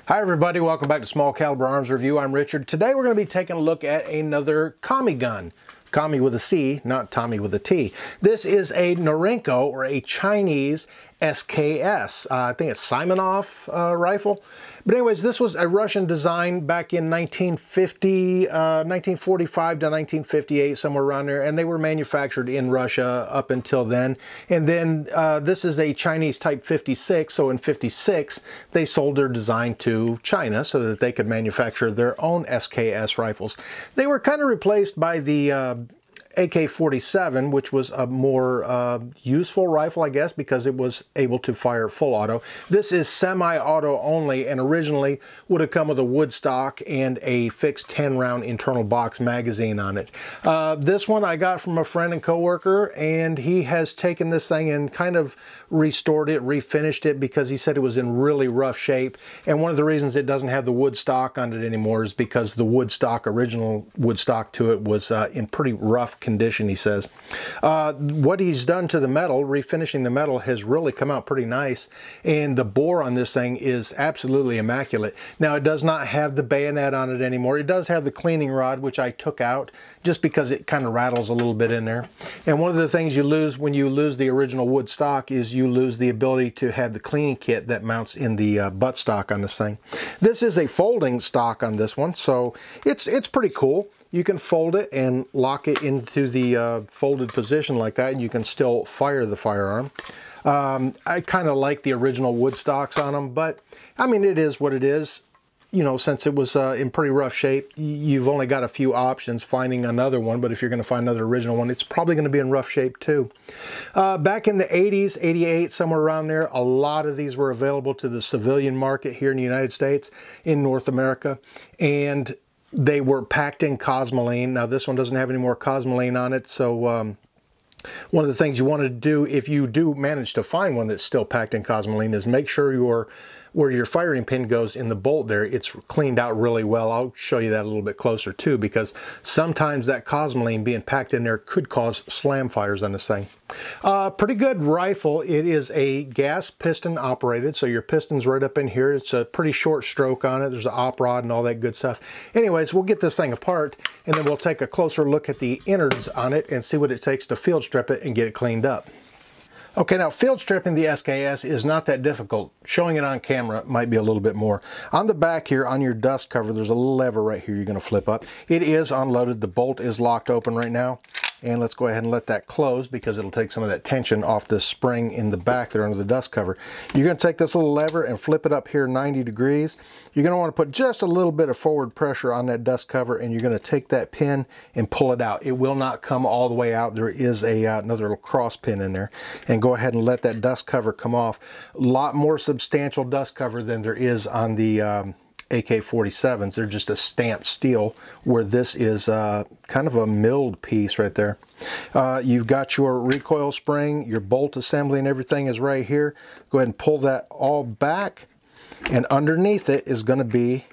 Hi everybody, welcome back to Small Caliber Arms Review. I'm Richard. Today we're going to be taking a look at another Tommy gun. Tommy with a C, not Tommy with a T. This is a Norinco, or a Chinese SKS. I think it's Simonov rifle. But anyways, this was a Russian design back in 1945 to 1958, somewhere around there. And they were manufactured in Russia up until then. And then this is a Chinese Type 56. So in 56, they sold their design to China so that they could manufacture their own SKS rifles. They were kind of replaced by the AK-47, which was a more useful rifle, I guess, because it was able to fire full auto. This is semi-auto only, and originally would have come with a wood stock and a fixed 10-round internal box magazine on it. This one I got from a friend and coworker, and he has taken this thing and kind of restored it, refinished it, because he said it was in really rough shape. And one of the reasons it doesn't have the wood stock on it anymore is because the wood stock, original wood stock to it, was in pretty rough condition, he says. What he's done to the metal, refinishing the metal, has really come out pretty nice, and the bore on this thing is absolutely immaculate. Now, it does not have the bayonet on it anymore. It does have the cleaning rod, which I took out just because it kind of rattles a little bit in there. And one of the things you lose when you lose the original wood stock is you lose the ability to have the cleaning kit that mounts in the butt stock on this thing. This is a folding stock on this one, so it's pretty cool. You can fold it and lock it into the folded position like that, and you can still fire the firearm. I kind of like the original wood stocks on them, but I mean, it is what it is. You know, since it was in pretty rough shape, you've only got a few options finding another one, but if you're going to find another original one, it's probably going to be in rough shape too. Back in the 80s, 88, somewhere around there, a lot of these were available to the civilian market here in the United States, in North America, and they were packed in cosmoline. Now, this one doesn't have any more cosmoline on it, so one of the things you want to do if you do manage to find one that's still packed in cosmoline is make sure where your firing pin goes in the bolt there, it's cleaned out really well. I'll show you that a little bit closer too, because sometimes that cosmoline being packed in there could cause slam fires on this thing. Pretty good rifle. It is a gas piston operated, so your piston's right up in here. It's a pretty short stroke on it. There's an op rod and all that good stuff. Anyways, we'll get this thing apart, and then we'll take a closer look at the innards on it and see what it takes to field strip it and get it cleaned up. Okay, now field stripping the SKS is not that difficult. Showing it on camera might be a little bit more. On the back here, on your dust cover, there's a little lever right here you're going to flip up. It is unloaded. The bolt is locked open right now. And let's go ahead and let that close, because it'll take some of that tension off this spring in the back there under the dust cover. You're going to take this little lever and flip it up here 90 degrees. You're going to want to put just a little bit of forward pressure on that dust cover, and you're going to take that pin and pull it out. It will not come all the way out. There is another little cross pin in there. And go ahead and let that dust cover come off. A lot more substantial dust cover than there is on the AK-47s. They're just a stamped steel, where this is kind of a milled piece right there. You've got your recoil spring, your bolt assembly and everything is right here. Go ahead and pull that all back, and underneath it is going to be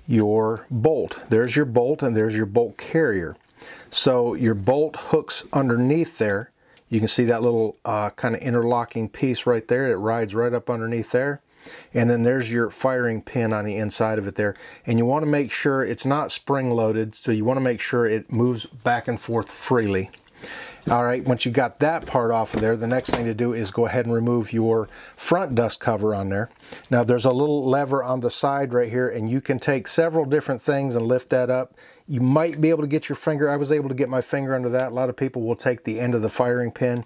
your bolt. There's your bolt, and there's your bolt carrier. So your bolt hooks underneath there. You can see that little kind of interlocking piece right there. It rides right up underneath there. And then there's your firing pin on the inside of it there. And you want to make sure it's not spring loaded, so you want to make sure it moves back and forth freely. All right, once you got that part off of there, the next thing to do is go ahead and remove your front dust cover on there. Now, there's a little lever on the side right here, and you can take several different things and lift that up. You might be able to get your finger. I was able to get my finger under that. A lot of people will take the end of the firing pin,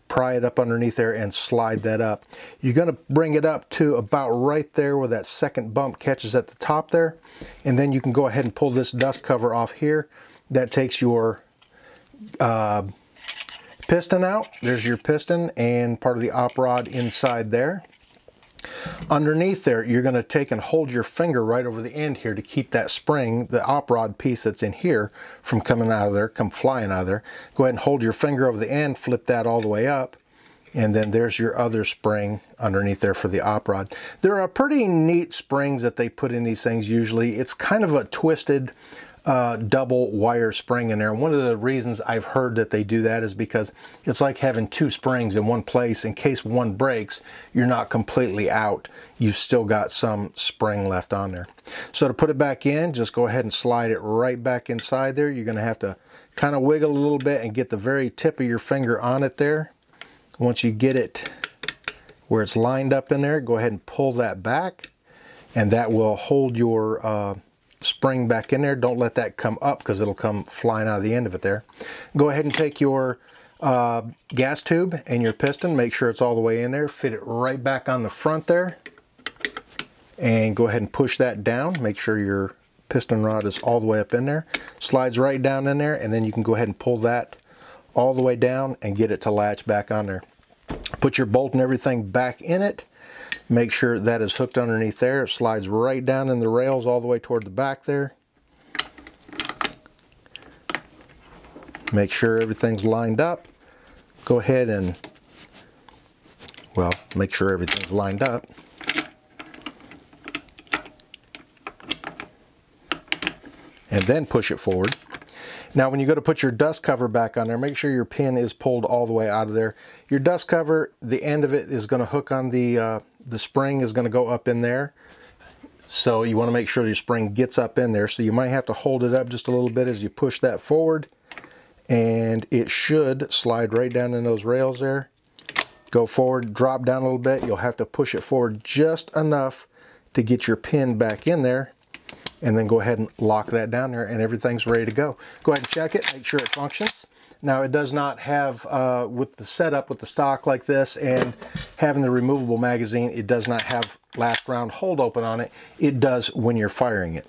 pry it up underneath there, and slide that up. You're going to bring it up to about right there where that second bump catches at the top there, and then you can go ahead and pull this dust cover off here. That takes your piston out. There's your piston and part of the op rod inside there. Underneath there, you're going to take and hold your finger right over the end here to keep that spring, the op rod piece that's in here, from coming out of there, come flying out of there. Go ahead and hold your finger over the end, flip that all the way up, and then there's your other spring underneath there for the op rod. There are pretty neat springs that they put in these things usually. It's kind of a twisted double wire spring in there. And one of the reasons I've heard that they do that is because it's like having two springs in one place. In case one breaks, you're not completely out. You've still got some spring left on there. So to put it back in, just go ahead and slide it right back inside there. You're going to have to kind of wiggle a little bit and get the very tip of your finger on it there. Once you get it where it's lined up in there, go ahead and pull that back, and that will hold your spring back in there. Don't let that come up because it'll come flying out of the end of it there. Go ahead and take your gas tube and your piston, make sure it's all the way in there, fit it right back on the front there, and go ahead and push that down. Make sure your piston rod is all the way up in there. Slides right down in there, and then you can go ahead and pull that all the way down and get it to latch back on there. Put your bolt and everything back in it. Make sure that is hooked underneath there. It slides right down in the rails all the way toward the back there. Make sure everything's lined up. Go ahead and, well, make sure everything's lined up. And then push it forward. Now when you go to put your dust cover back on there, make sure your pin is pulled all the way out of there. Your dust cover, the end of it is going to hook on the spring is going to go up in there. So you want to make sure your spring gets up in there. So you might have to hold it up just a little bit as you push that forward. And it should slide right down in those rails there. Go forward, drop down a little bit. You'll have to push it forward just enough to get your pin back in there. And then go ahead and lock that down there, and everything's ready to go. Go ahead and check it, make sure it functions. Now it does not have, with the setup with the stock like this and having the removable magazine, it does not have last round hold open on it. It does when you're firing it.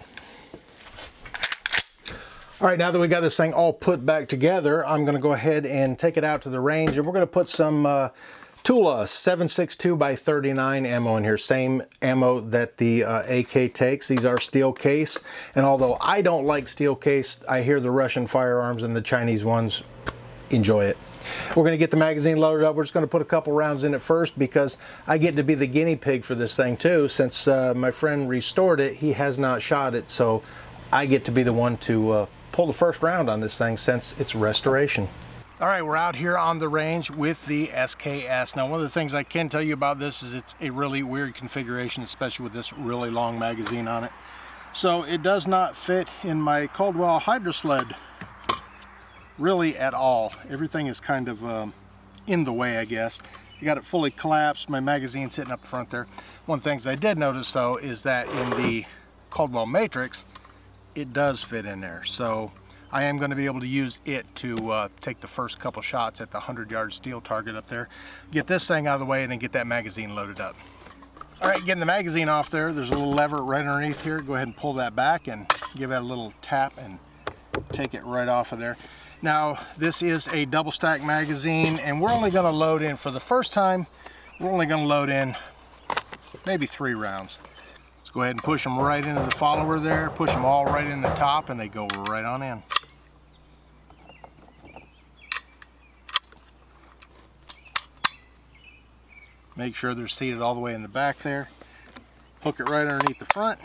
All right, now that we got this thing all put back together, I'm gonna go ahead and take it out to the range, and we're gonna put some Tula 7.62 by 39 ammo in here, same ammo that the AK takes. These are steel case, and although I don't like steel case, I hear the Russian firearms and the Chinese ones enjoy it. We're going to get the magazine loaded up. We're just going to put a couple rounds in it first because I get to be the guinea pig for this thing too. Since my friend restored it, he has not shot it, so I get to be the one to pull the first round on this thing since it's restoration. All right, we're out here on the range with the SKS. Now, one of the things I can tell you about this is it's a really weird configuration, especially with this really long magazine on it. So it does not fit in my Caldwell Hydrosled really at all. Everything is kind of in the way, I guess. You got it fully collapsed, my magazine sitting up front there. One of the things I did notice though is that in the Caldwell Matrix, it does fit in there. So I am going to be able to use it to take the first couple shots at the 100-yard steel target up there. Get this thing out of the way and then get that magazine loaded up. All right, getting the magazine off there, there's a little lever right underneath here. Go ahead and pull that back and give that a little tap and take it right off of there. Now, this is a double stack magazine, and we're only going to load in, for the first time, we're only going to load in maybe 3 rounds. Let's go ahead and push them right into the follower there, push them all right in the top, and they go right on in. Make sure they're seated all the way in the back there. Hook it right underneath the front.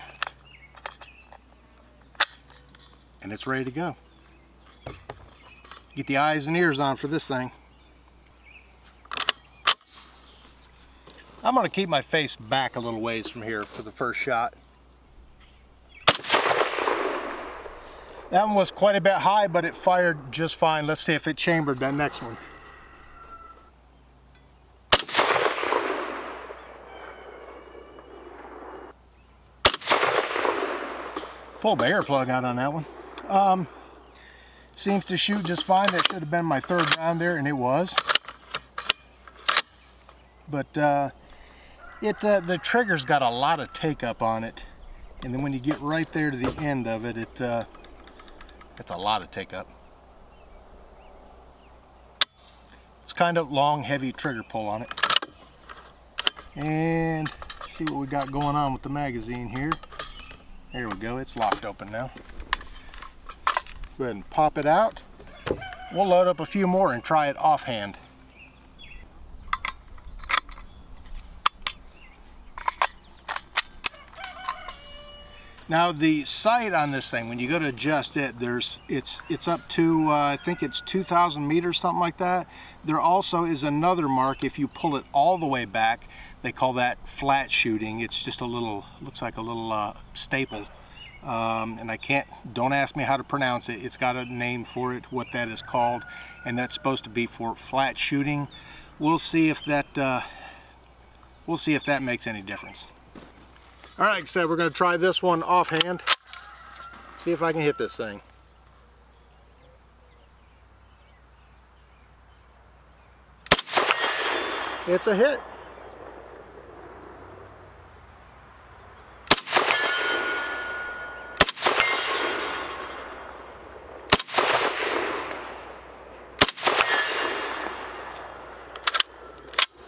And it's ready to go. Get the eyes and ears on for this thing. I'm going to keep my face back a little ways from here for the first shot. That one was quite a bit high, but it fired just fine. Let's see if it chambered that next one. Pulled the air plug out on that one. Seems to shoot just fine. That should have been my 3rd round there, and it was. But the trigger's got a lot of take up on it, and then when you get right there to the end of it, it's a lot of take up. It's kind of long, heavy trigger pull on it. And see what we got going on with the magazine here. There we go, it's locked open now. Go ahead and pop it out. We'll load up a few more and try it offhand. Now the sight on this thing, when you go to adjust it, it's up to I think it's 2,000 meters, something like that. There also is another mark if you pull it all the way back. They call that flat shooting. It's just a little, looks like a little staple, and don't ask me how to pronounce it. It's got a name for it, what that is called, and that's supposed to be for flat shooting. We'll see if that makes any difference. All right, like I said, we're going to try this one offhand. See if I can hit this thing. It's a hit.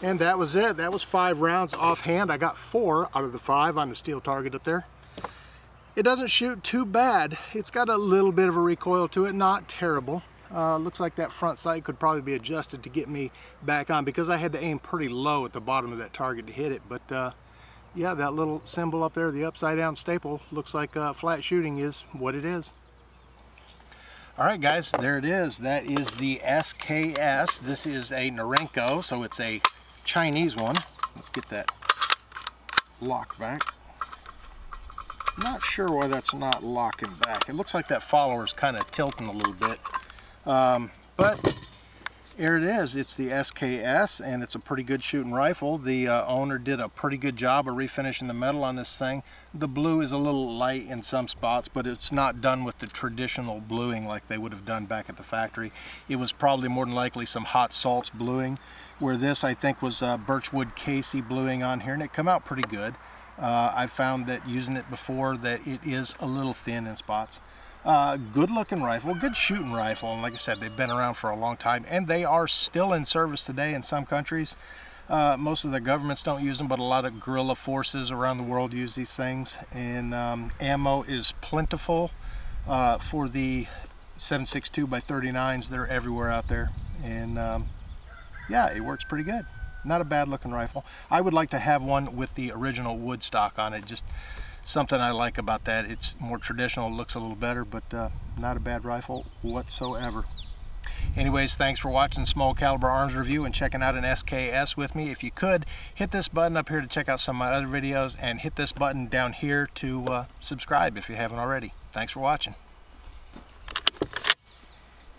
And that was it. That was 5 rounds offhand. I got 4 out of the 5 on the steel target up there. It doesn't shoot too bad. It's got a little bit of a recoil to it, not terrible. Looks like that front sight could probably be adjusted to get me back on, because I had to aim pretty low at the bottom of that target to hit it. But yeah, that little symbol up there, the upside down staple, looks like flat shooting is what it is. All right, guys, there it is. That is the SKS. This is a Norinco, so it's a Chinese one. Let's get that lock back. Not sure why that's not locking back. It looks like that follower is kind of tilting a little bit. But here it is. It's the SKS, and it's a pretty good shooting rifle. The owner did a pretty good job of refinishing the metal on this thing. The blue is a little light in some spots, but it's not done with the traditional bluing like they would have done back at the factory. It was probably more than likely some hot salts bluing, where this I think was birchwood Casey bluing on here, and it come out pretty good. I found that using it before that it is a little thin in spots. Good looking rifle, good shooting rifle, and like I said, they've been around for a long time, and they are still in service today in some countries. Most of the governments don't use them, but a lot of guerrilla forces around the world use these things, and ammo is plentiful for the 7.62 by 39s. They're everywhere out there, and yeah, it works pretty good. Not a bad looking rifle. I would like to have one with the original wood stock on it. Just something I like about that. It's more traditional, looks a little better, but not a bad rifle whatsoever. Anyways, thanks for watching Small Caliber Arms Review and checking out an SKS with me. If you could, hit this button up here to check out some of my other videos, and hit this button down here to subscribe if you haven't already. Thanks for watching.